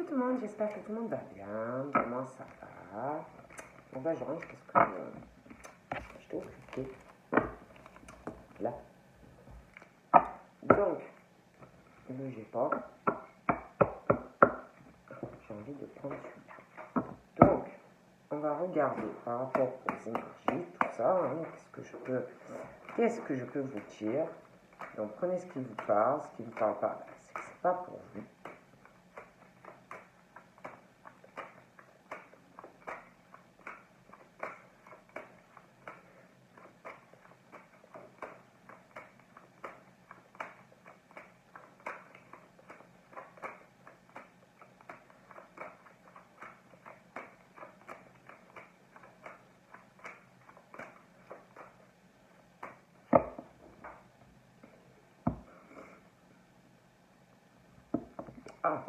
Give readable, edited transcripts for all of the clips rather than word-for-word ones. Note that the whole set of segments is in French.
tout le monde, j'espère que tout le monde va bien. Moi ça va. Bon ben je range parce que je t'ai occupé. Là. Donc, ne bougez pas. J'ai envie de prendre celui-là. Donc, on va regarder par rapport aux énergies, tout ça. Hein, qu'est-ce que je peux vous dire? Donc prenez ce qui vous parle, ce qui ne vous parle pas, c'est que c'est pas pour vous. Ah,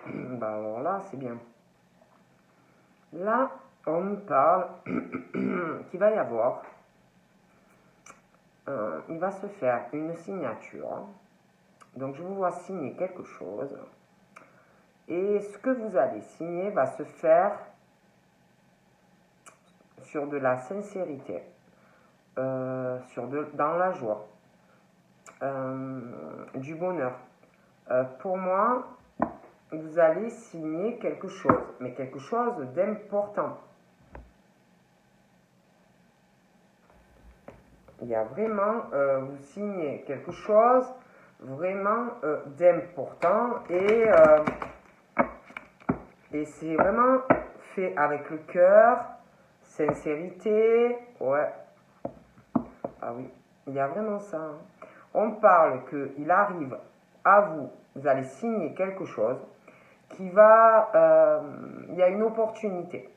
bah alors là, c'est bien. Là, on me parle qu'il va y avoir, il va se faire une signature. Donc, je vous vois signer quelque chose. Et ce que vous allez signer va se faire sur de la sincérité, dans la joie, du bonheur. Pour moi, vous allez signer quelque chose, mais quelque chose d'important. Il y a vraiment, vous signez quelque chose vraiment d'important et c'est vraiment fait avec le cœur, sincérité, ouais. Ah oui, il y a vraiment ça. Hein. On parle qu'il arrive à vous, vous allez signer quelque chose qui va, il y a une opportunité.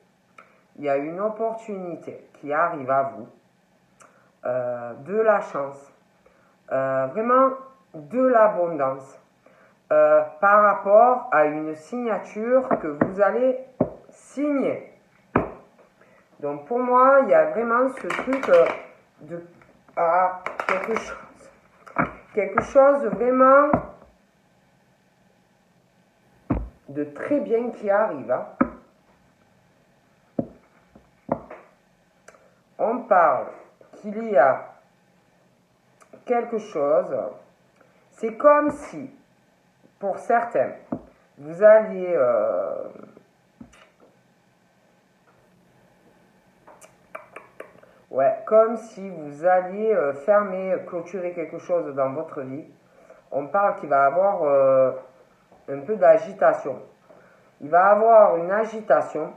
Il y a une opportunité qui arrive à vous, de la chance, vraiment de l'abondance, par rapport à une signature que vous allez signer. Donc pour moi, il y a vraiment ce truc de quelque chose de vraiment de très bien qui arrive. Hein. On parle qu'il y a quelque chose, c'est comme si, pour certains, vous alliez comme si vous alliez clôturer quelque chose dans votre vie. On parle qu'il va y avoir un peu d'agitation. Il va y avoir une agitation.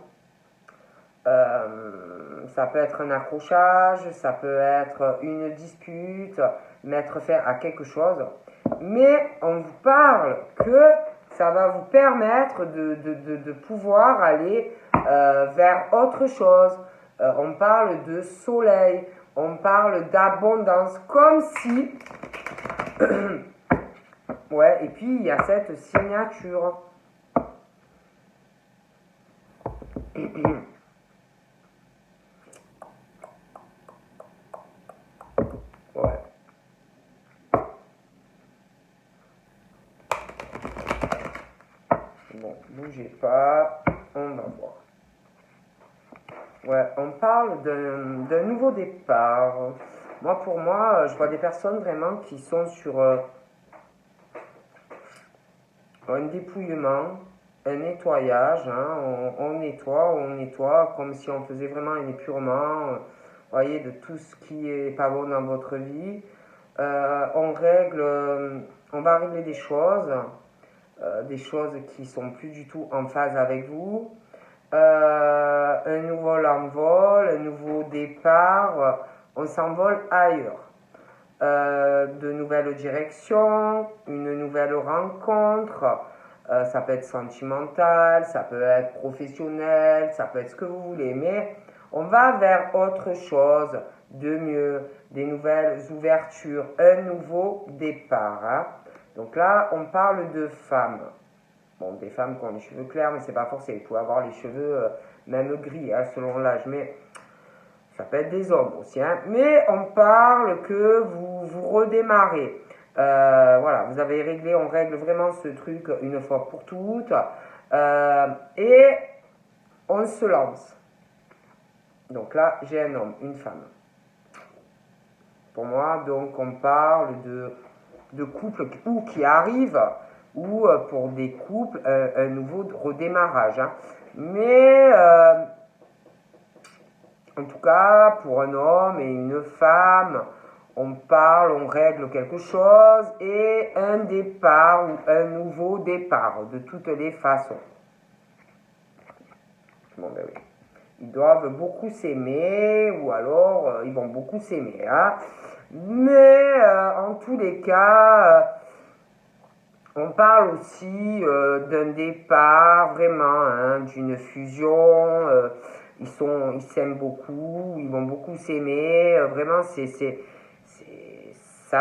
Ça peut être un accrochage, ça peut être une dispute, mettre fin à quelque chose. Mais on vous parle que ça va vous permettre de pouvoir aller vers autre chose. On parle de soleil, on parle d'abondance, comme si... ouais, et puis il y a cette signature. Ouais. Bon, bougez pas, on va voir. Ouais, on parle d'un nouveau départ. Moi, pour moi, je vois des personnes vraiment qui sont sur un dépouillement, un nettoyage. Hein, on nettoie, comme si on faisait vraiment un épurement, voyez, de tout ce qui est pas bon dans votre vie. On va régler des choses qui sont plus du tout en phase avec vous. Un nouveau envol, un nouveau départ, on s'envole ailleurs. De nouvelles directions, une nouvelle rencontre, ça peut être sentimental, ça peut être professionnel, ça peut être ce que vous voulez, mais on va vers autre chose de mieux, des nouvelles ouvertures, un nouveau départ. Hein. Donc là, on parle de femmes. Bon, des femmes qui ont les cheveux clairs, mais c'est pas forcé. Vous pouvez avoir les cheveux même gris, hein, selon l'âge. Mais ça peut être des hommes aussi. Hein. Mais on parle que vous redémarrez. Voilà, vous avez réglé, on règle vraiment ce truc une fois pour toutes. Et on se lance. Donc là, j'ai un homme, une femme. Pour moi, donc, on parle de couples ou qui arrivent, ou pour des couples, un nouveau redémarrage. Hein. Mais, en tout cas, pour un homme et une femme, on parle, on règle quelque chose et un départ ou un nouveau départ, de toutes les façons. Bon, ben oui. Ils doivent beaucoup s'aimer ou alors ils vont beaucoup s'aimer. Hein. Mais en tous les cas, on parle aussi d'un départ vraiment, hein, d'une fusion. Ils s'aiment beaucoup, ils vont beaucoup s'aimer. Vraiment, ça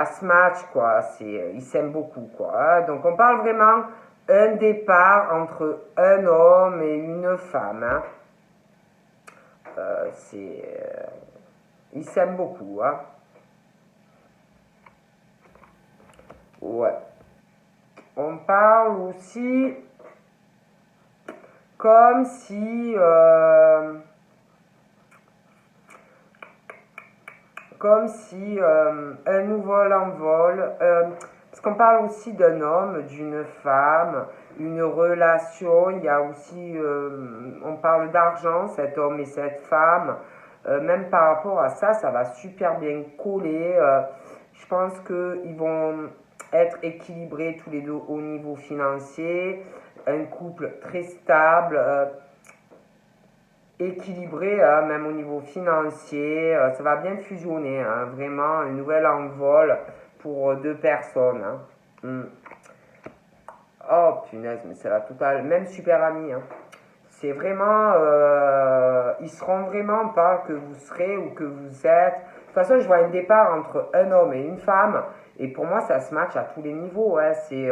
se match quoi. Ils s'aiment beaucoup quoi. Hein. Donc on parle vraiment un départ entre un homme et une femme. Hein. Ils s'aiment beaucoup. Hein. Ouais. On parle aussi comme si un nouvel envol, parce qu'on parle aussi d'un homme, d'une femme, une relation, il y a aussi, on parle d'argent, cet homme et cette femme, même par rapport à ça, ça va super bien coller, je pense qu'ils vont être équilibrés tous les deux au niveau financier, un couple très stable, équilibré, hein, même au niveau financier, ça va bien fusionner, hein, vraiment un nouvel envol pour deux personnes. Hein. Oh punaise, mais c'est la totale, même super amis. Hein. C'est vraiment, ils seront vraiment pas que vous serez ou que vous êtes. De toute façon, je vois un départ entre un homme et une femme, et pour moi, ça se match à tous les niveaux. Hein. C'est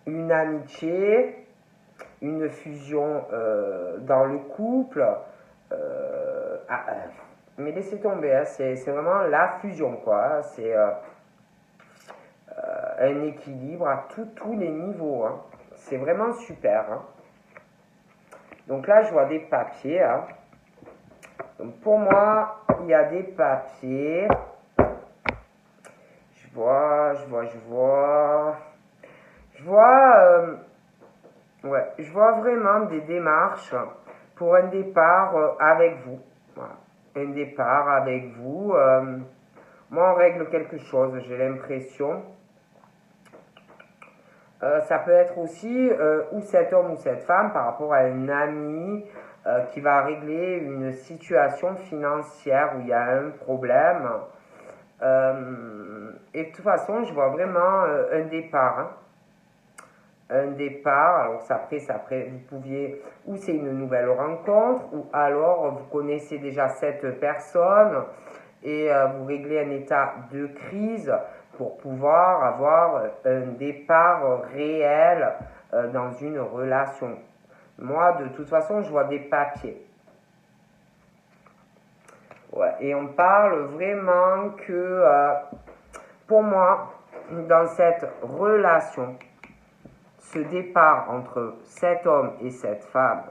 une amitié, une fusion dans le couple. Mais laissez tomber, hein, c'est vraiment la fusion, quoi. Hein, c'est un équilibre à tous les niveaux. Hein. C'est vraiment super. Hein. Donc là, je vois des papiers. Hein. Donc pour moi, il y a des papiers. Je vois. Je vois vraiment des démarches pour un départ avec vous. Voilà. Un départ avec vous. Moi, on règle quelque chose, j'ai l'impression. Ça peut être aussi ou cet homme ou cette femme par rapport à un ami qui va régler une situation financière où il y a un problème. Et de toute façon, je vois vraiment un départ. Hein. Un départ, alors après, vous pouviez, ou c'est une nouvelle rencontre, ou alors vous connaissez déjà cette personne et vous réglez un état de crise pour pouvoir avoir un départ réel dans une relation. Moi, de toute façon, je vois des papiers. Ouais, et on parle vraiment que, pour moi, dans cette relation, ce départ entre cet homme et cette femme,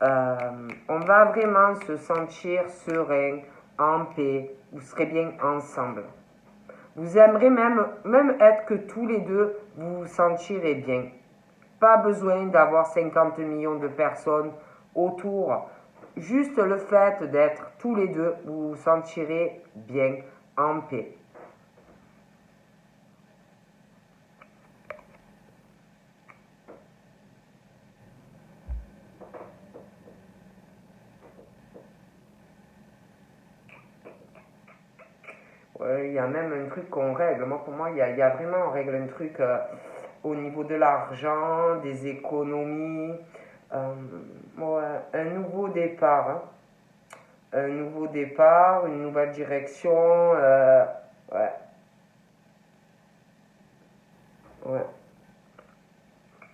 on va vraiment se sentir serein, en paix, vous serez bien ensemble. Vous aimerez même être que tous les deux, vous vous sentirez bien. Pas besoin d'avoir 50 millions de personnes autour. Juste le fait d'être tous les deux, vous vous sentirez bien, en paix. Ouais, il y a même un truc qu'on règle. Moi, pour moi, il y a vraiment, on règle un truc au niveau de l'argent, des économies. Ouais, un nouveau départ. Hein. Un nouveau départ, une nouvelle direction. Ouais, ouais.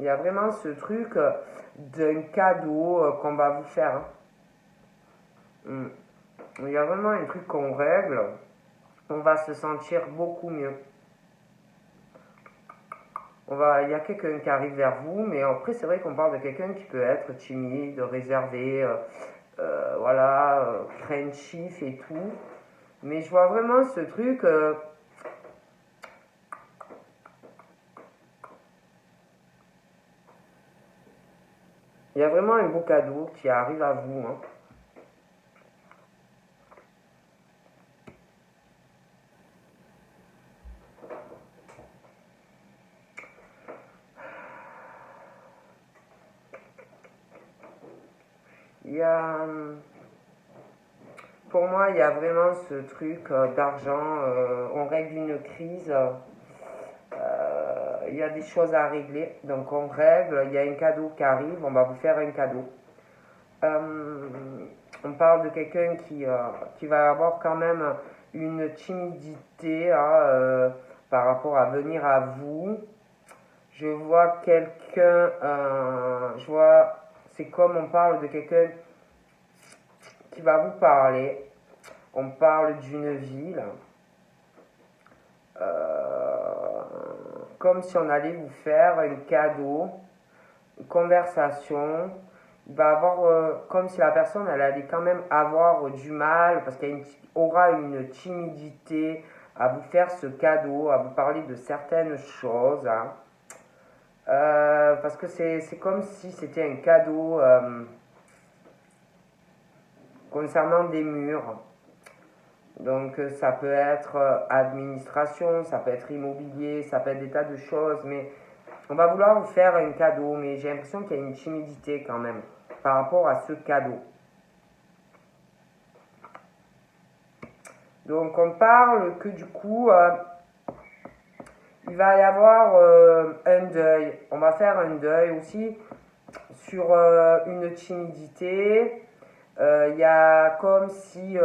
Il y a vraiment ce truc d'un cadeau qu'on va vous faire. Hein. Il y a vraiment un truc qu'on règle. On va se sentir beaucoup mieux. il y a quelqu'un qui arrive vers vous, mais après c'est vrai qu'on parle de quelqu'un qui peut être timide, réservé, voilà, craintif et tout. Mais je vois vraiment ce truc. Il y a vraiment un beau cadeau qui arrive à vous. Hein. Il y a, pour moi, il y a vraiment ce truc d'argent. On règle une crise. Il y a des choses à régler. Donc on règle. Il y a un cadeau qui arrive. On va vous faire un cadeau. On parle de quelqu'un qui va avoir quand même une timidité hein, par rapport à venir à vous. Je vois quelqu'un, c'est comme on parle de quelqu'un qui va vous parler. On parle d'une ville, comme si on allait vous faire un cadeau, une conversation. Il va avoir, comme si la personne, elle allait quand même avoir du mal, parce qu'elle aura une timidité à vous faire ce cadeau, à vous parler de certaines choses. Hein. Parce que c'est comme si c'était un cadeau concernant des murs. Donc ça peut être administration, ça peut être immobilier, ça peut être des tas de choses, mais on va vouloir vous faire un cadeau, mais j'ai l'impression qu'il y a une timidité quand même par rapport à ce cadeau. Donc on parle que du coup, il va y avoir un deuil. On va faire un deuil aussi sur une timidité. Il y a comme si,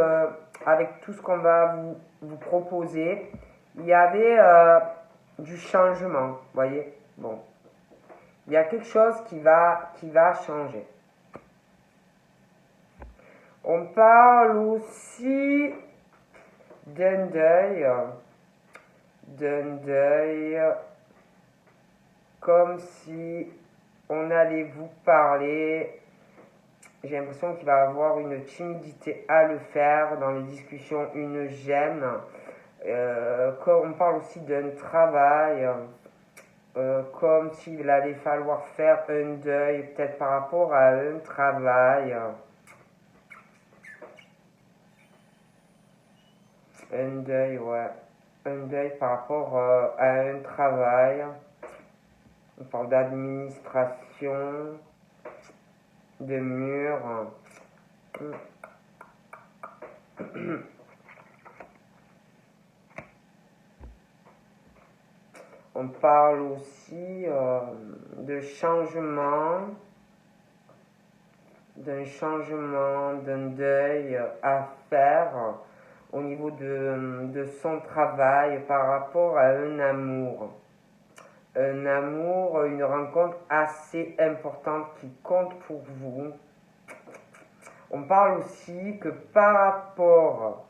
avec tout ce qu'on va vous proposer, il y avait du changement. Vous voyez? Bon. Il y a quelque chose qui va changer. On parle aussi d'un deuil, comme si on allait vous parler. J'ai l'impression qu'il va avoir une timidité à le faire dans les discussions, une gêne. On parle aussi d'un travail, comme s'il allait falloir faire un deuil, peut-être par rapport à un travail. Un deuil, ouais. Un deuil par rapport à un travail. On parle d'administration, de murs. On parle aussi de changement, d'un deuil à faire au niveau de son travail par rapport à un amour. Un amour, une rencontre assez importante qui compte pour vous. On parle aussi que par rapport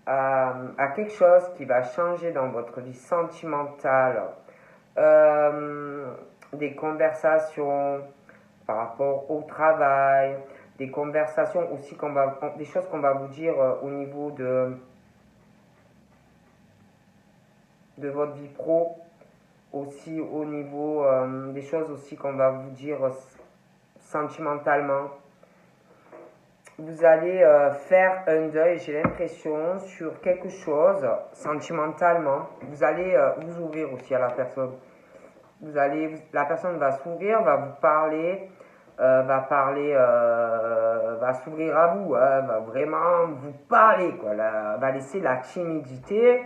à quelque chose qui va changer dans votre vie sentimentale, des conversations par rapport au travail, des conversations aussi des choses qu'on va vous dire au niveau de votre vie pro, aussi au niveau des choses aussi qu'on va vous dire sentimentalement. Vous allez faire un deuil, j'ai l'impression, sur quelque chose sentimentalement. Vous allez vous ouvrir aussi à la personne. La personne va s'ouvrir, va vous parler, va s'ouvrir à vous, hein, va vraiment vous parler, quoi. Va laisser la timidité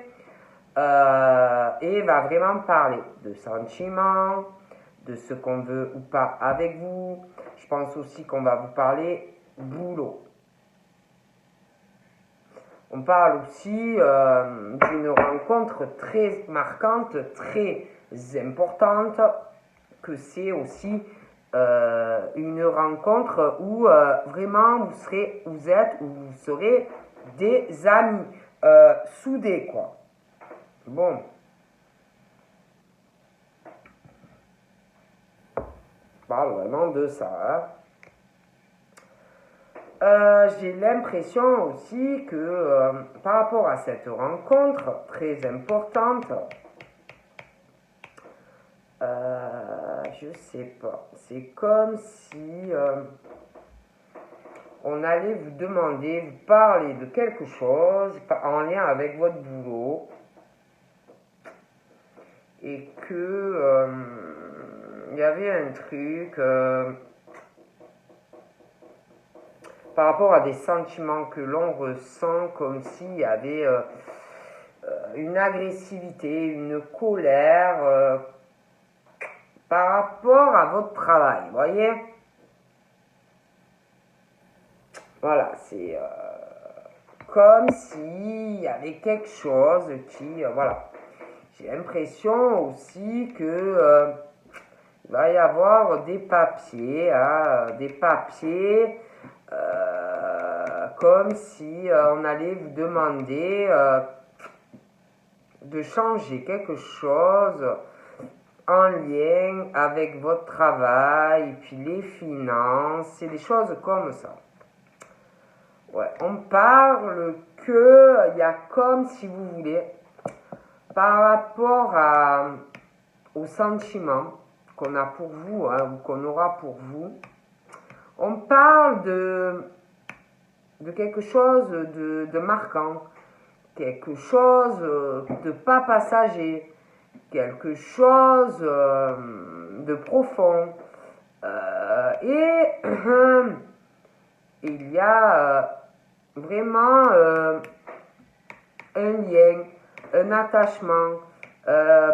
et va vraiment parler de sentiments, de ce qu'on veut ou pas avec vous. Je pense aussi qu'on va vous parler boulot. On parle aussi d'une rencontre très marquante, très importante, que c'est aussi une rencontre où vraiment vous serez des amis soudés, quoi. Bon. Je parle vraiment de ça. Hein. J'ai l'impression aussi que par rapport à cette rencontre très importante, je sais pas, c'est comme si on allait vous demander, vous parler de quelque chose en lien avec votre boulot et que il y avait un truc par rapport à des sentiments que l'on ressent, comme s'il y avait une agressivité, une colère par rapport à votre travail, vous voyez? Voilà, c'est comme s'il y avait quelque chose qui, voilà. J'ai l'impression aussi que il va y avoir des papiers, comme si on allait vous demander de changer quelque chose en lien avec votre travail, et puis les finances, c'est des choses comme ça. Ouais, on parle que il y a comme, si vous voulez, par rapport aux sentiments qu'on a pour vous, hein, ou qu'on aura pour vous, on parle de quelque chose de marquant, quelque chose de pas passager, quelque chose de profond. Et il y a vraiment un lien, un attachement,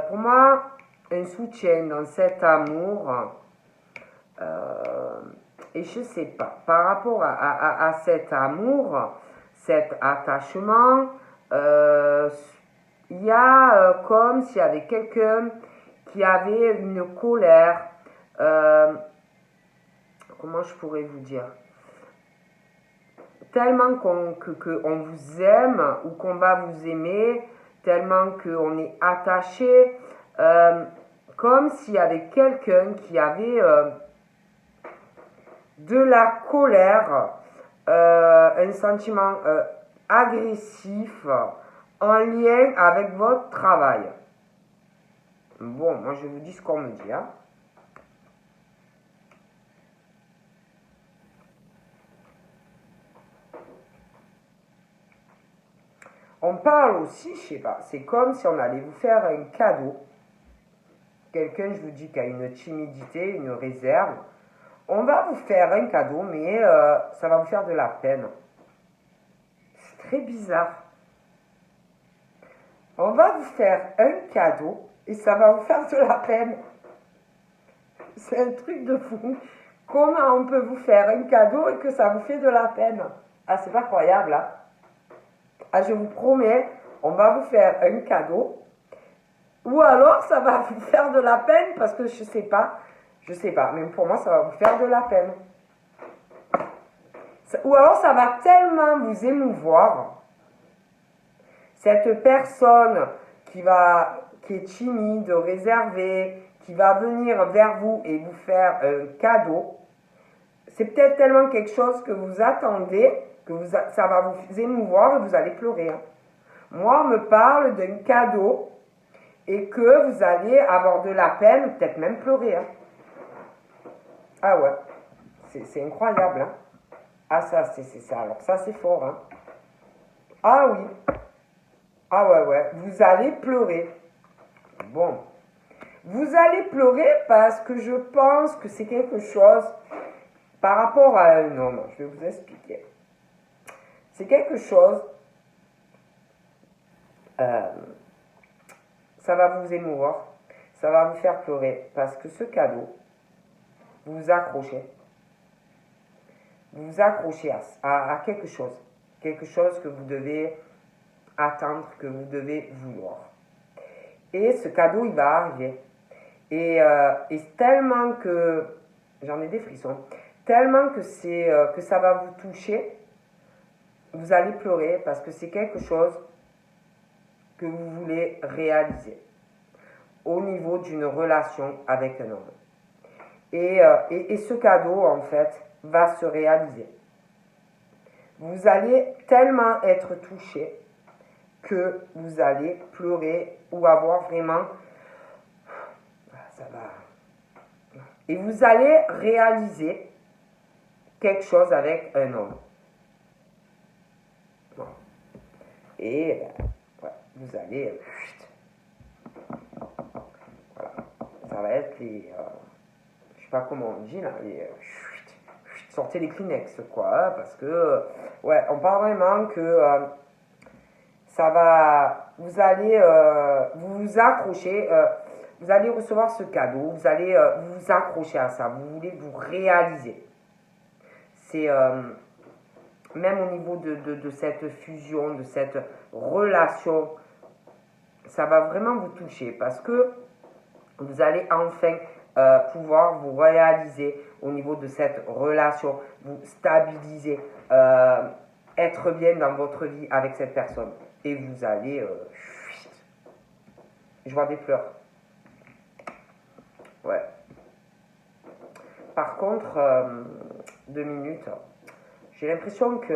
pour moi, un soutien dans cet amour. Et je sais pas, par rapport à cet amour, cet attachement, il y a comme s'il y avait quelqu'un qui avait une colère, comment je pourrais vous dire, tellement qu'on vous aime ou qu'on va vous aimer, tellement qu'on est attaché, comme s'il y avait quelqu'un qui avait de la colère, un sentiment agressif en lien avec votre travail. Bon, moi je vous dis ce qu'on me dit. Hein. On parle aussi, je sais pas, c'est comme si on allait vous faire un cadeau. Quelqu'un, je vous dis, qui a une timidité, une réserve. On va vous faire un cadeau, mais ça va vous faire de la peine. C'est très bizarre. On va vous faire un cadeau et ça va vous faire de la peine. C'est un truc de fou. Comment on peut vous faire un cadeau et que ça vous fait de la peine? Ah, c'est pas croyable, hein? Ah, je vous promets, on va vous faire un cadeau. Ou alors, ça va vous faire de la peine parce que je sais pas, mais pour moi, ça va vous faire de la peine. Ou alors, ça va tellement vous émouvoir. Cette personne qui est timide, réservée, qui va venir vers vous et vous faire un cadeau, c'est peut-être tellement quelque chose que vous attendez, ça va vous émouvoir et vous allez pleurer. Hein. Moi, on me parle d'un cadeau et que vous allez avoir de la peine, peut-être même pleurer. Hein. Ah ouais, c'est incroyable. Hein. Ah ça, c'est ça. Alors ça, c'est fort. Hein. Ah oui. Ah ouais, vous allez pleurer. Bon. Vous allez pleurer parce que je pense que c'est quelque chose par rapport à un homme. Je vais vous expliquer. C'est quelque chose, ça va vous émouvoir, ça va vous faire pleurer parce que ce cadeau, vous vous accrochez. Vous vous accrochez à quelque chose que vous devez attendre, que vous devez vouloir. Et ce cadeau, il va arriver. Et tellement que, j'en ai des frissons, tellement que ça va vous toucher, vous allez pleurer parce que c'est quelque chose que vous voulez réaliser au niveau d'une relation avec un homme. Et ce cadeau, en fait, va se réaliser. Vous allez tellement être touché que vous allez pleurer ou avoir vraiment... Ça va. Et vous allez réaliser quelque chose avec un homme. Voilà. Et ouais, vous allez... voilà. Ça va être les... je sais pas comment on dit là, les... sortez les Kleenex, quoi, parce que... ouais, on parle vraiment que... ça va... Vous allez vous accrocher... vous allez recevoir ce cadeau, vous allez vous accrocher à ça, vous voulez vous réaliser. C'est même au niveau de cette fusion, de cette relation, ça va vraiment vous toucher parce que vous allez enfin pouvoir vous réaliser au niveau de cette relation, vous stabiliser, être bien dans votre vie avec cette personne. Et vous allez... je vois des fleurs. Ouais. Par contre, 2 minutes, j'ai l'impression que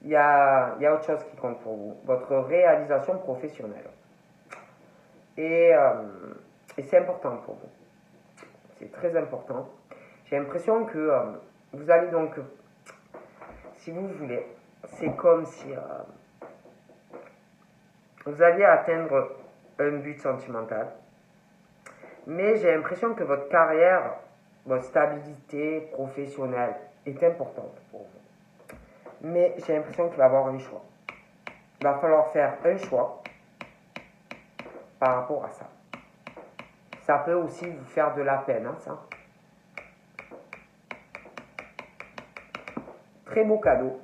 il y a autre chose qui compte pour vous, votre réalisation professionnelle. Et c'est important pour vous. C'est très important. J'ai l'impression que vous allez donc, si vous voulez, c'est comme si vous alliez atteindre un but sentimental. Mais j'ai l'impression que votre carrière, votre stabilité professionnelle est importante pour vous. Mais j'ai l'impression qu'il va y avoir un choix. Il va falloir faire un choix par rapport à ça. Ça peut aussi vous faire de la peine, hein, ça. Très beau cadeau.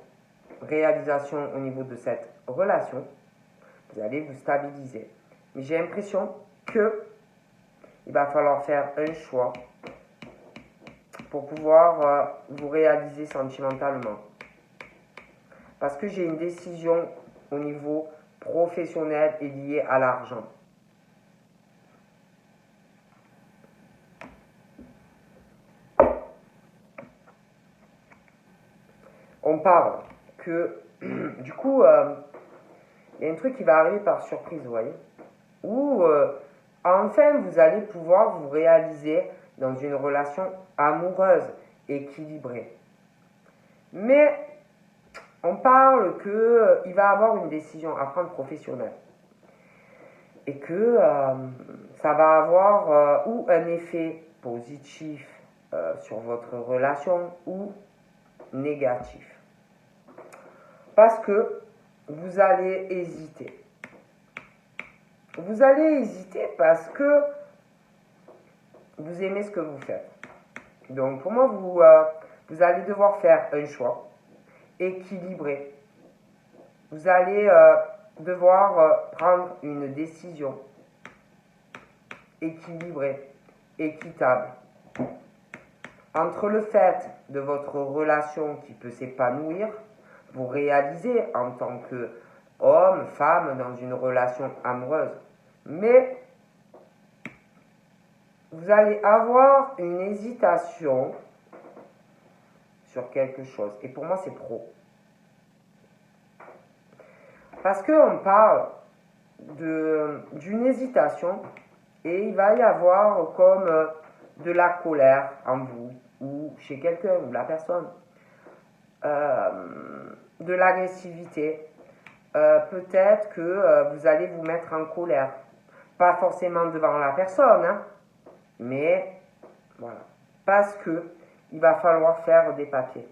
Réalisation au niveau de cette relation. Vous allez vous stabiliser. Mais j'ai l'impression que il va falloir faire un choix pour pouvoir vous réaliser sentimentalement. Parce que j'ai une décision au niveau professionnel et liée à l'argent. On parle que, du coup, il y a un truc qui va arriver par surprise, vous voyez, où enfin vous allez pouvoir vous réaliser dans une relation amoureuse, équilibrée. Mais on parle qu'il va avoir une décision à prendre professionnelle et que ça va avoir ou un effet positif sur votre relation ou négatif. Parce que vous allez hésiter. Vous allez hésiter parce que vous aimez ce que vous faites. Donc pour moi, vous allez devoir faire un choix équilibré. Vous allez devoir prendre une décision équilibrée, équitable. Entre le fait de votre relation qui peut s'épanouir, vous réaliser en tant que homme, femme dans une relation amoureuse. Mais vous allez avoir une hésitation sur quelque chose. Et pour moi, c'est trop. Parce qu'on parle d'une hésitation et il va y avoir comme de la colère en vous ou chez quelqu'un ou la personne. De l'agressivité. Peut-être que vous allez vous mettre en colère. Pas forcément devant la personne, hein, mais voilà. Parce que il va falloir faire des papiers.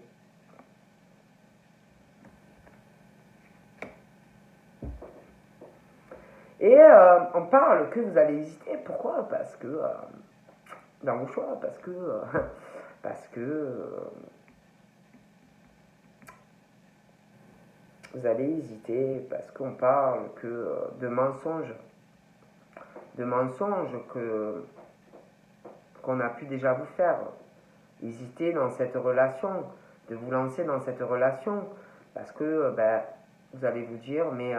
Et on parle que vous allez hésiter. Pourquoi? Parce que dans vos choix, parce que vous allez hésiter, parce qu'on parle que de mensonges qu'on a pu déjà vous faire. Hésiter dans cette relation, de vous lancer dans cette relation, parce que vous allez vous dire, mais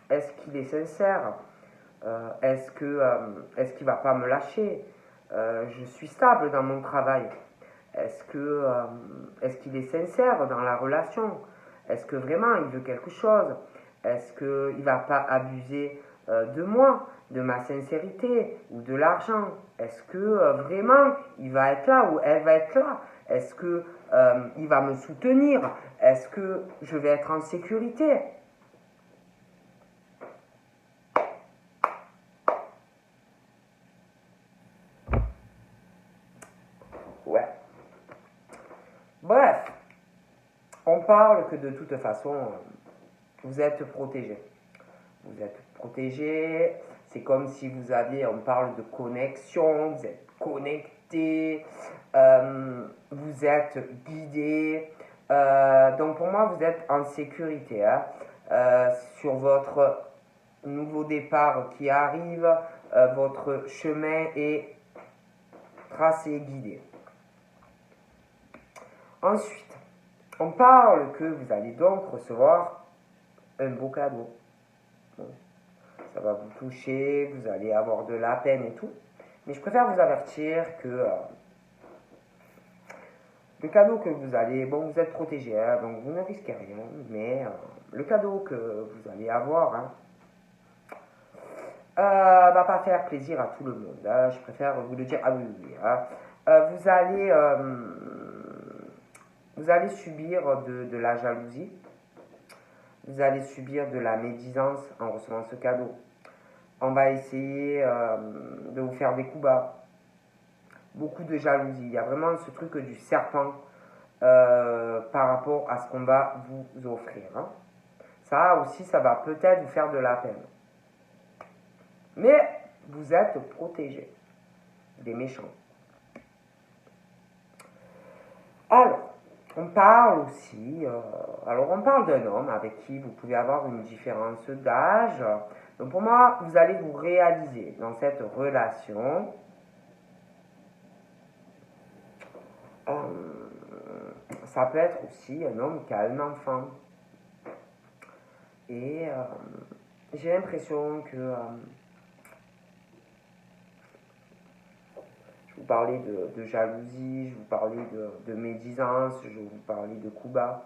est-ce qu'il est sincère? Est-ce qu'il va pas me lâcher? Je suis stable dans mon travail. Est-ce qu'il est sincère dans la relation? Est-ce que vraiment il veut quelque chose? Est-ce qu'il ne va pas abuser de moi, de ma sincérité ou de l'argent? Est-ce que vraiment il va être là ou elle va être là? Est-ce que il va me soutenir? Est-ce que je vais être en sécurité? Ouais. Bref, on parle que de toute façon, vous êtes protégé. Vous êtes protégé. C'est comme si vous aviez, on parle de connexion, vous êtes connecté, vous êtes guidé. Donc pour moi, vous êtes en sécurité hein, sur votre nouveau départ qui arrive. Votre chemin est tracé et guidé. Ensuite, on parle que vous allez donc recevoir un beau cadeau. Bon, ça va vous toucher, vous allez avoir de la peine et tout. Mais je préfère vous avertir que le cadeau que vous allez, bon, vous êtes protégé, hein, donc vous ne risquez rien, mais le cadeau que vous allez avoir hein, va pas faire plaisir à tout le monde. Hein, je préfère vous le dire. Ah oui, oui, oui hein. Vous allez subir de la jalousie. Vous allez subir de la médisance en recevant ce cadeau. On va essayer de vous faire des coups bas. Beaucoup de jalousie. Il y a vraiment ce truc du serpent par rapport à ce qu'on va vous offrir. Hein. Ça aussi, ça va peut-être vous faire de la peine. Mais vous êtes protégé des méchants. Alors, on parle aussi, on parle d'un homme avec qui vous pouvez avoir une différence d'âge. Donc pour moi, vous allez vous réaliser dans cette relation. Ça peut être aussi un homme qui a un enfant. Et j'ai l'impression que je vous parlais de jalousie, je vous parlais de médisance, je vous parlais de coups bas.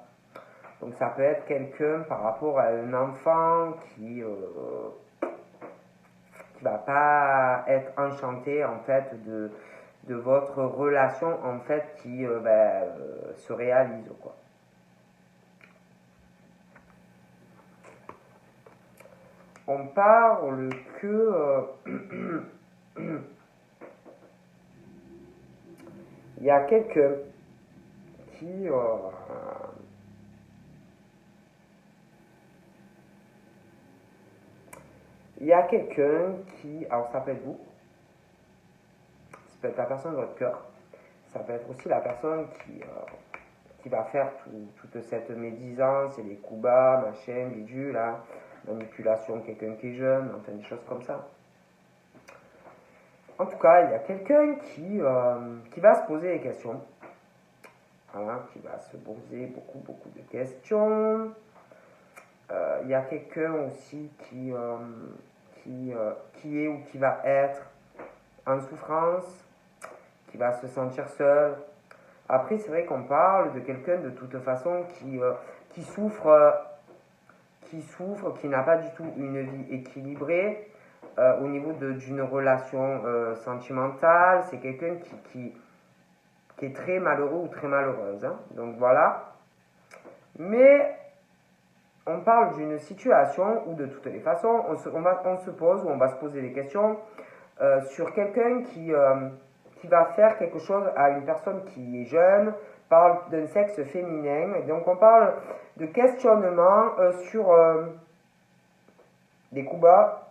Donc ça peut être quelqu'un par rapport à un enfant qui va pas être enchanté en fait de votre relation en fait qui se réalise quoi. On parle que il y a quelqu'un qui alors ça peut être vous, ça peut être la personne de votre cœur, ça peut être aussi la personne qui va faire toute cette médisance et les coups bas, machin, bidule, là, manipulation, quelqu'un qui est jeune, enfin des choses comme ça. En tout cas, il y a quelqu'un qui va se poser des questions. Voilà, qui va se poser beaucoup de questions. Il y a quelqu'un aussi qui est ou qui va être en souffrance, qui va se sentir seul. Après, c'est vrai qu'on parle de quelqu'un de toute façon qui souffre, qui n'a pas du tout une vie équilibrée au niveau d'une relation sentimentale. C'est quelqu'un qui est très malheureux ou très malheureuse. Hein. Donc voilà. Mais on parle d'une situation où de toutes les façons, on se pose ou on va se poser des questions sur quelqu'un qui va faire quelque chose à une personne qui est jeune, parle d'un sexe féminin. Et donc on parle de questionnement sur des coups bas,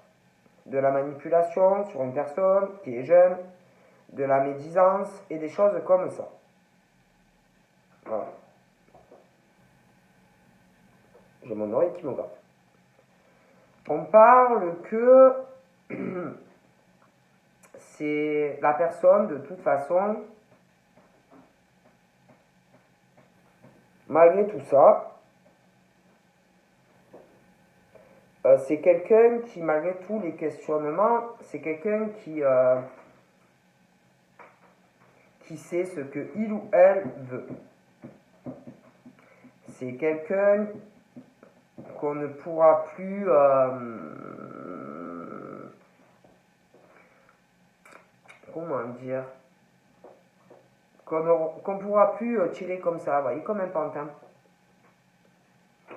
de la manipulation sur une personne qui est jeune, de la médisance et des choses comme ça. Voilà. J'ai mon oreille qui me gratte. On parle que c'est la personne de toute façon, malgré tout ça, c'est quelqu'un qui, malgré tous les questionnements, c'est quelqu'un qui sait ce que il ou elle veut. C'est quelqu'un qu'on ne pourra plus comment dire, qu'on ne pourra plus tirer comme ça, vous voyez, comme un pantin.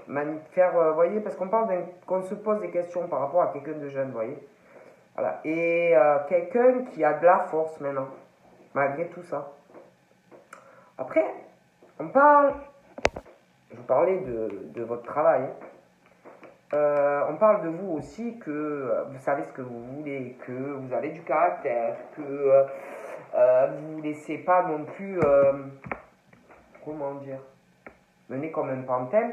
Vous voyez, parce qu'on se pose des questions par rapport à quelqu'un de jeune, vous voyez. Voilà. Et quelqu'un qui a de la force maintenant, malgré tout ça. Après, je vous parlais de votre travail. On parle de vous aussi que vous savez ce que vous voulez, que vous avez du caractère, que vous ne laissez pas non plus, comment dire, mener comme un pantin.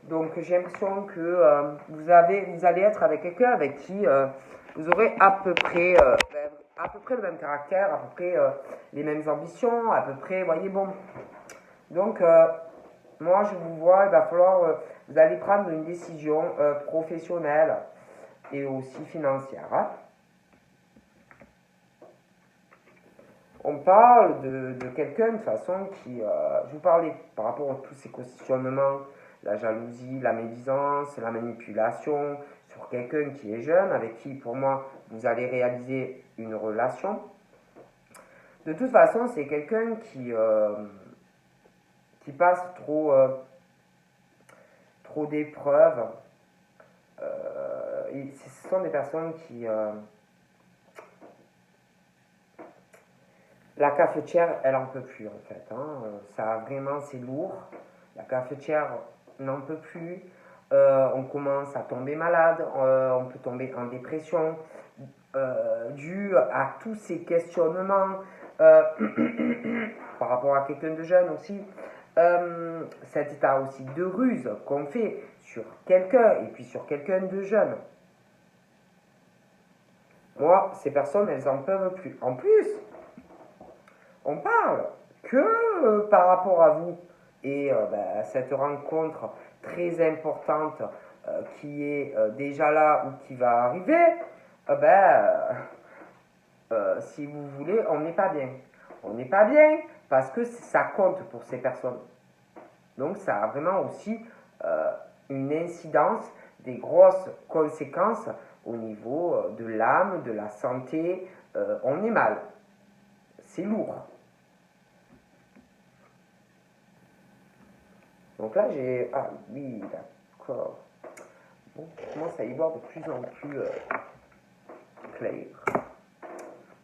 Donc j'ai l'impression que vous allez être avec quelqu'un avec qui vous aurez à peu près le même caractère, à peu près les mêmes ambitions, à peu près, voyez, bon. Donc moi je vous vois, il va falloir, vous allez prendre une décision professionnelle et aussi financière. Hein. On parle de quelqu'un de façon qui, je vous parlais par rapport à tous ces questionnements, la jalousie, la médisance, la manipulation, sur quelqu'un qui est jeune, avec qui, pour moi, vous allez réaliser une relation. De toute façon, c'est quelqu'un qui passe trop d'épreuves. Ce sont des personnes qui... la cafetière, elle en peut plus en fait. Hein. Ça vraiment, c'est lourd. La cafetière n'en peut plus. On commence à tomber malade. On peut tomber en dépression dû à tous ces questionnements par rapport à quelqu'un de jeune aussi. Cet état aussi de ruse qu'on fait sur quelqu'un et puis sur quelqu'un de jeune. Moi, ces personnes, elles en peuvent plus. En plus, on parle que par rapport à vous et cette rencontre très importante qui est déjà là ou qui va arriver, si vous voulez, on n'est pas bien. On n'est pas bien parce que ça compte pour ces personnes. Donc ça a vraiment aussi une incidence, des grosses conséquences au niveau de l'âme, de la santé. On est mal. C'est lourd. Donc là, j'ai... Ah oui, d'accord. Bon, je commence à y voir de plus en plus clair.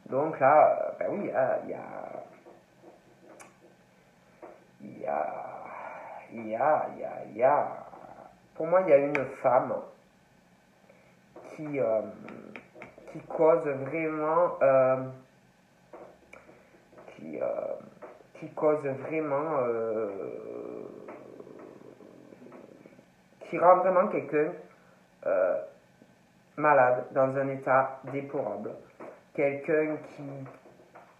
Donc là, ben oui, pour moi, il y a une femme qui cause vraiment... qui cause vraiment... qui rend vraiment quelqu'un malade, dans un état déplorable. Quelqu'un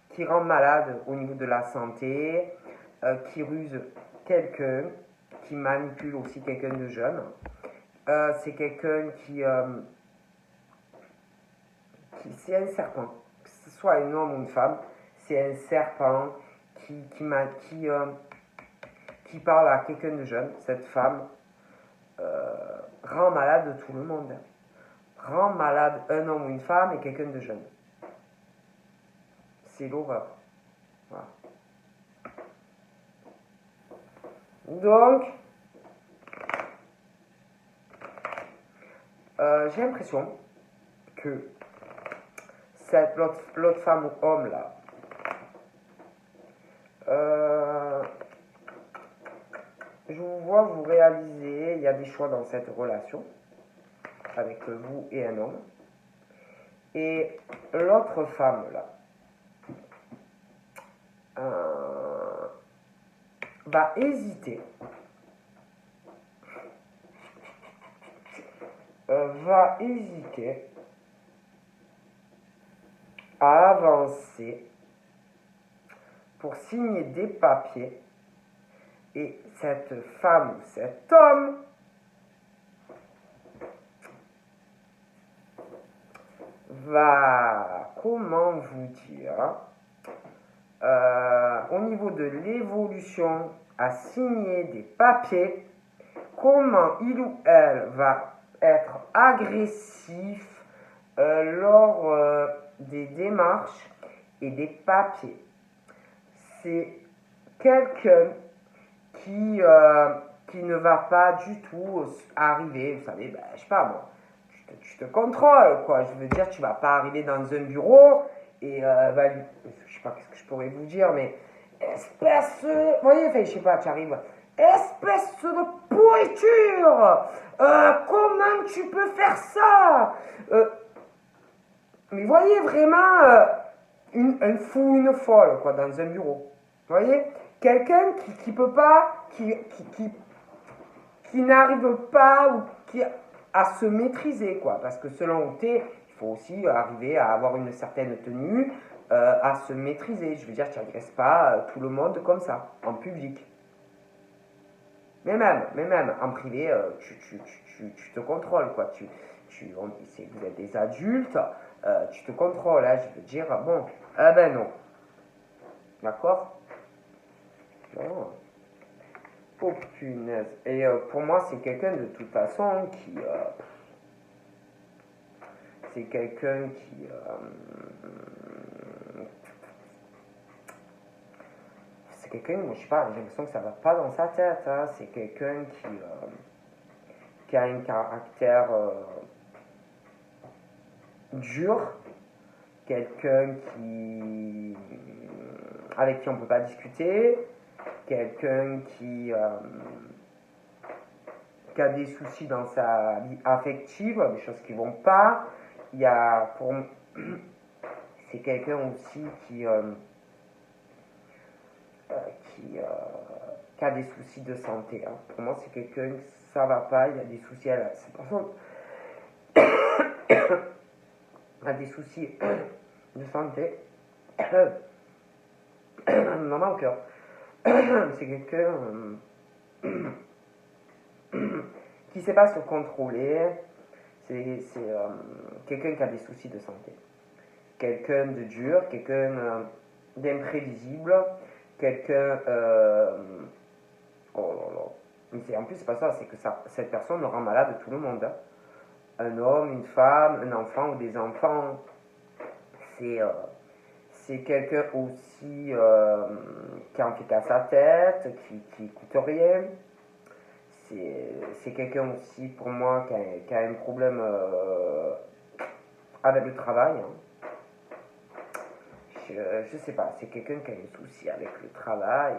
qui rend malade au niveau de la santé, qui ruse quelqu'un, qui manipule aussi quelqu'un de jeune. C'est quelqu'un qui c'est un serpent, que ce soit un homme ou une femme, c'est un serpent qui parle à quelqu'un de jeune. Cette femme rend malade tout le monde. Rend malade un homme ou une femme et quelqu'un de jeune. C'est l'horreur. Voilà. Donc, j'ai l'impression que l'autre femme ou homme là, je vous vois vous réaliser, il y a des choix dans cette relation avec vous et un homme. Et l'autre femme là va hésiter, à avancer pour signer des papiers. Et cette femme ou cet homme va, comment vous dire, au niveau de l'évolution, à signer des papiers, comment il ou elle va être agressif lors des démarches et des papiers. C'est quelqu'un qui ne va pas du tout arriver, vous savez, je sais pas moi, tu te contrôles, quoi. Je veux dire, tu vas pas arriver dans un bureau et je sais pas qu'est-ce que je pourrais vous dire, mais espèce, vous voyez, enfin, je sais pas, tu arrives, espèce de pourriture, comment tu peux faire ça? Mais voyez vraiment un fou, une folle, quoi, dans un bureau. Vous voyez, quelqu'un qui peut pas, qui n'arrive pas ou à se maîtriser, quoi. Parce que selon où t'es, il faut aussi arriver à avoir une certaine tenue, à se maîtriser. Je veux dire, tu n'agresses pas tout le monde comme ça, en public. Mais même en privé, tu te contrôles, quoi. Vous êtes des adultes, tu te contrôles, hein, je veux dire, bon, ben non. D'accord? Non. Oh punaise. Et pour moi, c'est quelqu'un de toute façon qui. C'est quelqu'un qui. C'est quelqu'un, moi je sais pas, j'ai l'impression que ça va pas dans sa tête. Hein. C'est quelqu'un qui a un caractère dur. Quelqu'un avec qui on peut pas discuter. Quelqu'un qui a des soucis dans sa vie affective, des choses qui vont pas. Il y a c'est quelqu'un aussi qui a des soucis de santé. Hein. Pour moi, c'est quelqu'un ça va pas, il y a des soucis cette personne a des soucis de santé. Maman au cœur. C'est quelqu'un qui ne sait pas se contrôler. C'est quelqu'un qui a des soucis de santé. Quelqu'un de dur, quelqu'un d'imprévisible, quelqu'un... oh là là. En plus, c'est pas ça, c'est que cette personne rend malade tout le monde. Hein. Un homme, une femme, un enfant ou des enfants. C'est quelqu'un aussi qui en fait qu'à sa tête, qui coûte rien. C'est quelqu'un aussi pour moi qui a un problème avec le travail. Hein. Je sais pas, c'est quelqu'un qui a un souci avec le travail.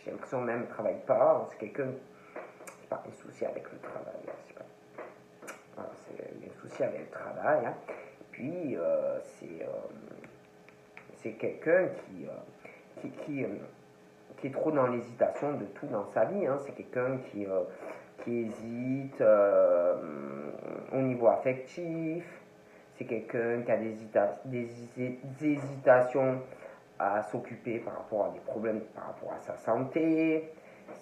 J'ai l'impression même qu'il ne travaille pas. C'est quelqu'un qui a un souci avec le travail. Je sais pas. Voilà, il y a un souci avec le travail. Hein. Puis c'est quelqu'un qui est trop dans l'hésitation de tout dans sa vie. Hein. C'est quelqu'un qui hésite au niveau affectif. C'est quelqu'un qui a des hésitations à s'occuper par rapport à des problèmes par rapport à sa santé.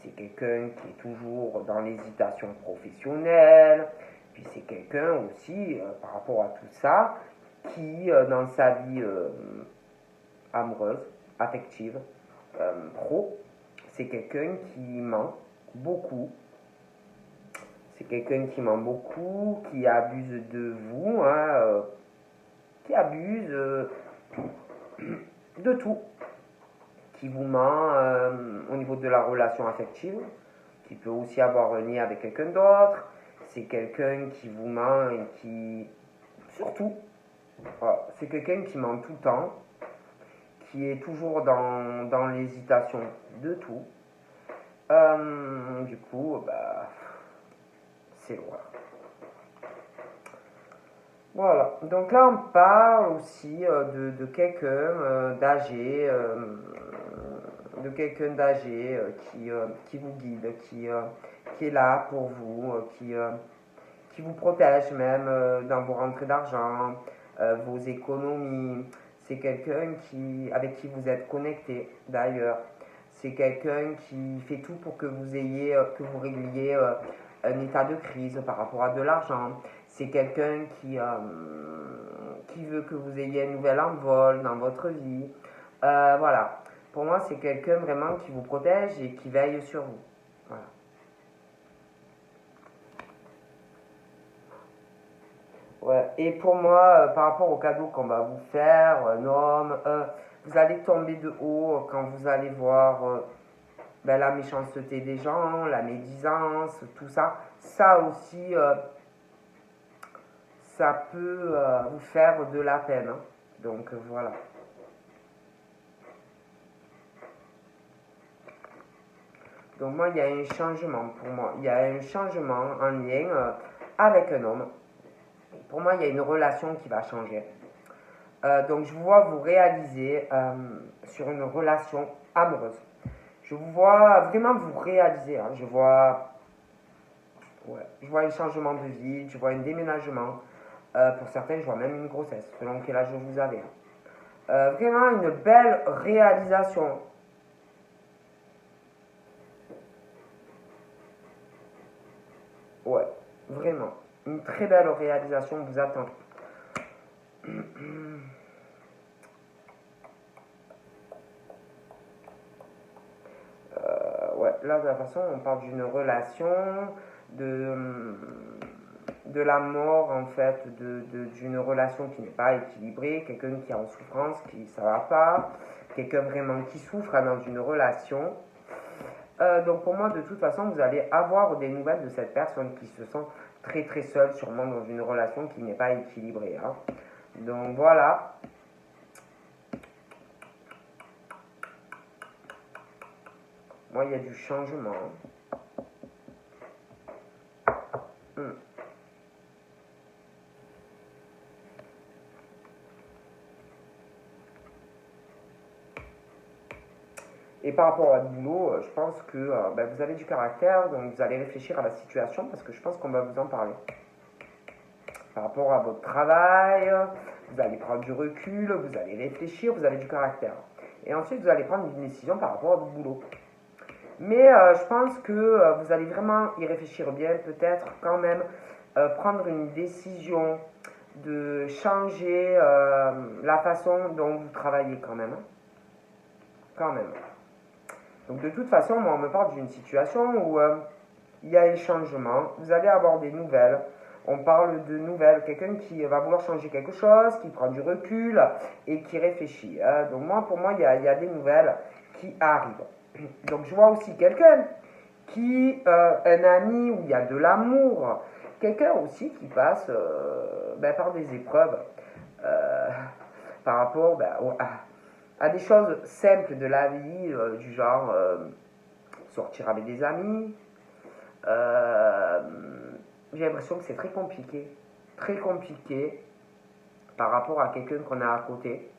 C'est quelqu'un qui est toujours dans l'hésitation professionnelle. Puis c'est quelqu'un aussi, par rapport à tout ça, qui, dans sa vie amoureuse, affective, pro, c'est quelqu'un qui ment beaucoup. C'est quelqu'un qui ment beaucoup, qui abuse de vous, hein, qui abuse de tout, qui vous ment au niveau de la relation affective, qui peut aussi avoir un lien avec quelqu'un d'autre. C'est quelqu'un qui vous ment et qui... Surtout, voilà, c'est quelqu'un qui ment tout le temps, qui est toujours dans l'hésitation de tout. Du coup, c'est l'horreur. Voilà, donc là on parle aussi de quelqu'un d'âgé, qui vous guide, qui est là pour vous, qui vous protège même dans vos rentrées d'argent, vos économies. C'est quelqu'un avec qui vous êtes connecté d'ailleurs. C'est quelqu'un qui fait tout pour que vous régliez un état de crise par rapport à de l'argent. c'est quelqu'un qui veut que vous ayez un nouvel envol dans votre vie. Voilà. Pour moi, c'est quelqu'un vraiment qui vous protège et qui veille sur vous. Voilà. Ouais. Et pour moi, par rapport au cadeau qu'on va vous faire, un homme, vous allez tomber de haut quand vous allez voir ben, la méchanceté des gens, la médisance, tout ça. Ça aussi, ça peut vous faire de la peine, hein. Donc voilà. Donc moi, il y a un changement pour moi. Il y a un changement en lien avec un homme. Pour moi, il y a une relation qui va changer. Donc je vous vois vous réaliser sur une relation amoureuse. Je vous vois vraiment vous réaliser, hein. Je vois un changement de vie, je vois un déménagement. Pour certains, je vois même une grossesse, selon quel âge vous avez, hein. Vraiment une belle réalisation. Ouais, vraiment. Une très belle réalisation vous attend. Ouais, là, de toute façon, on parle d'une relation, de, de la mort, en fait, d'une relation qui n'est pas équilibrée, quelqu'un qui est en souffrance, qui ça va pas, quelqu'un vraiment qui souffre dans une relation. Donc pour moi, de toute façon, vous allez avoir des nouvelles de cette personne qui se sent très très seule, sûrement dans une relation qui n'est pas équilibrée, hein. Donc voilà. Moi, il y a du changement. Hmm. Et par rapport à boulot, je pense que ben, vous avez du caractère, donc vous allez réfléchir à la situation parce que je pense qu'on va vous en parler. Par rapport à votre travail, vous allez prendre du recul, vous allez réfléchir, vous avez du caractère. Et ensuite, vous allez prendre une décision par rapport à votre boulot. Mais je pense que vous allez vraiment y réfléchir bien, peut-être quand même prendre une décision de changer la façon dont vous travaillez quand même, hein. Quand même. Donc de toute façon, moi on me parle d'une situation où il y a un changement, vous allez avoir des nouvelles. On parle de nouvelles, quelqu'un qui va vouloir changer quelque chose, qui prend du recul et qui réfléchit, hein. Donc moi, pour moi, il y a des nouvelles qui arrivent. Donc je vois aussi quelqu'un un ami où il y a de l'amour, quelqu'un aussi qui passe ben, par des épreuves euh, par rapport ben, à des choses simples de la vie, du genre sortir avec des amis. Euh, j'ai l'impression que c'est très compliqué par rapport à quelqu'un qu'on a à côté.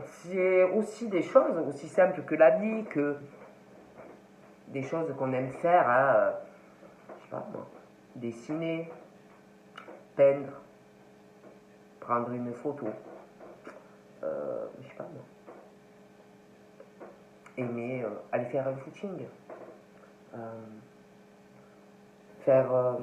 C'est aussi des choses aussi simples que la vie, que des choses qu'on aime faire, hein, je sais pas moi, dessiner, peindre, prendre une photo, je sais pas moi, aimer aller faire un footing, euh, faire,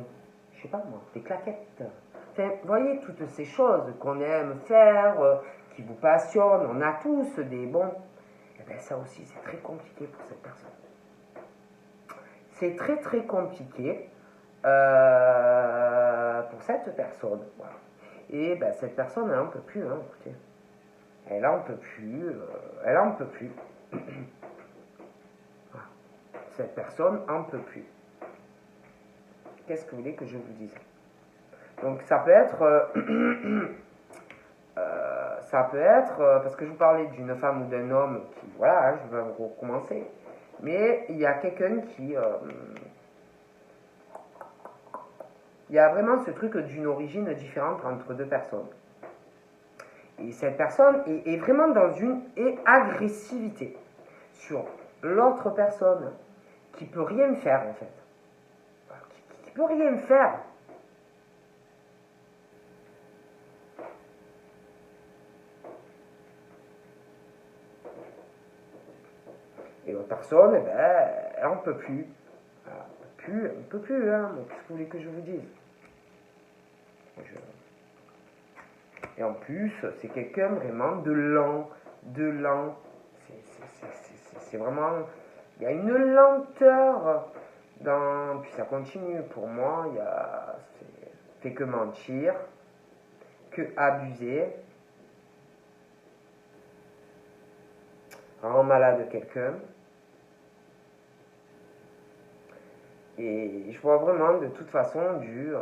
je sais pas moi, des claquettes. Enfin, vous voyez, toutes ces choses qu'on aime faire, qui vous passionnent, on a tous des bons. Et bien ça aussi, c'est très compliqué pour cette personne. C'est très très compliqué pour cette personne. Voilà. Et ben, cette personne, elle n'en peut plus, hein, écoutez. Elle n'en peut plus, elle n'en peut plus. Voilà. Cette personne n'en peut plus. Qu'est-ce que vous voulez que je vous dise? Donc ça peut être, parce que je vous parlais d'une femme ou d'un homme qui, voilà, hein, je vais recommencer. Mais il y a quelqu'un qui, il y a vraiment ce truc d'une origine différente entre deux personnes. Et cette personne est vraiment dans une agressivité sur l'autre personne qui peut rien faire en fait. Qui peut rien faire. Et l'autre personne, eh ben, elle n'en peut plus. Elle ne peut plus, hein. Donc, qu'est-ce que vous voulez que je vous dise? Et en plus, c'est quelqu'un vraiment de lent, de lent. C'est vraiment... Il y a une lenteur dans... Puis ça continue pour moi, il y a... Fait que mentir, que abuser, rend malade quelqu'un. Et je vois vraiment de toute façon dû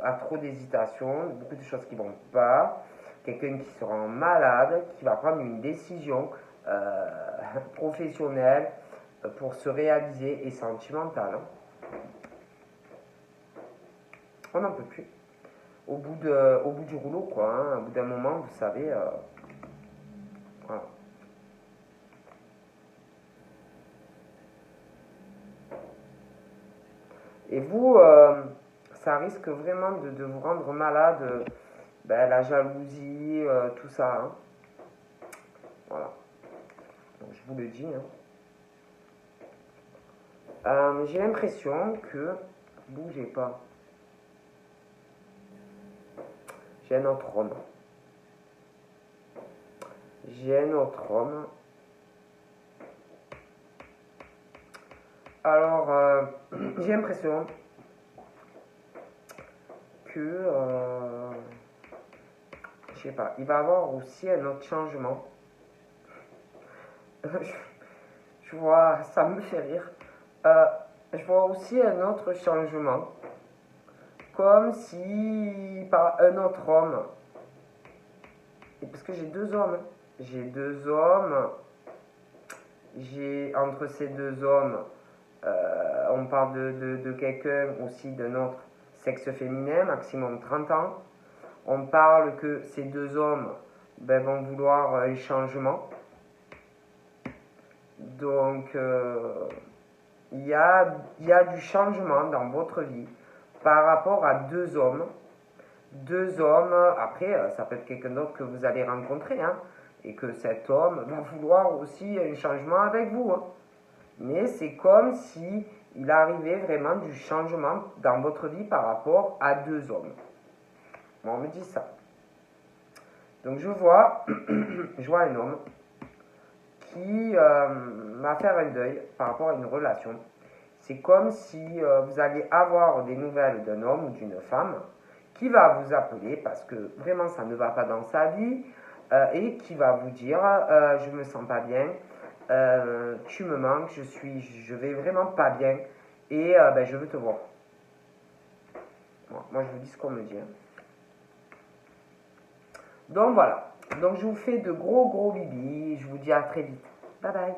à trop d'hésitation, beaucoup de choses qui vont pas, quelqu'un qui se rend malade, qui va prendre une décision professionnelle pour se réaliser et sentimentale. On n'en peut plus. Au bout du rouleau, quoi. Au bout d'un moment, vous savez, voilà. Et vous, ça risque vraiment de vous rendre malade, la jalousie, tout ça. Hein. Voilà. Donc, je vous le dis. Hein. J'ai l'impression que... Bougez pas. J'ai un autre homme. J'ai un autre homme. Alors, j'ai l'impression que, je sais pas, il va y avoir aussi un autre changement. Je vois, ça me fait rire. Je vois aussi un autre changement. Comme si par un autre homme. Et parce que j'ai deux hommes. J'ai deux hommes. Entre ces deux hommes, on parle de quelqu'un aussi de notre sexe féminin, maximum 30 ans. On parle que ces deux hommes vont vouloir un changement. Donc, il y a du changement dans votre vie par rapport à deux hommes. Deux hommes, après, ça peut être quelqu'un d'autre que vous allez rencontrer, hein, et que cet homme va vouloir aussi un changement avec vous. Hein. Mais c'est comme si il arrivait vraiment du changement dans votre vie par rapport à deux hommes. Bon, on me dit ça. Donc je vois un homme qui va faire un deuil par rapport à une relation. C'est comme si vous alliez avoir des nouvelles d'un homme ou d'une femme qui va vous appeler parce que vraiment ça ne va pas dans sa vie et qui va vous dire je me sens pas bien, tu me manques, je vais vraiment pas bien et je veux te voir. Bon, moi je vous dis ce qu'on me dit. Hein. Donc voilà, donc je vous fais de gros bibis, je vous dis à très vite. Bye bye.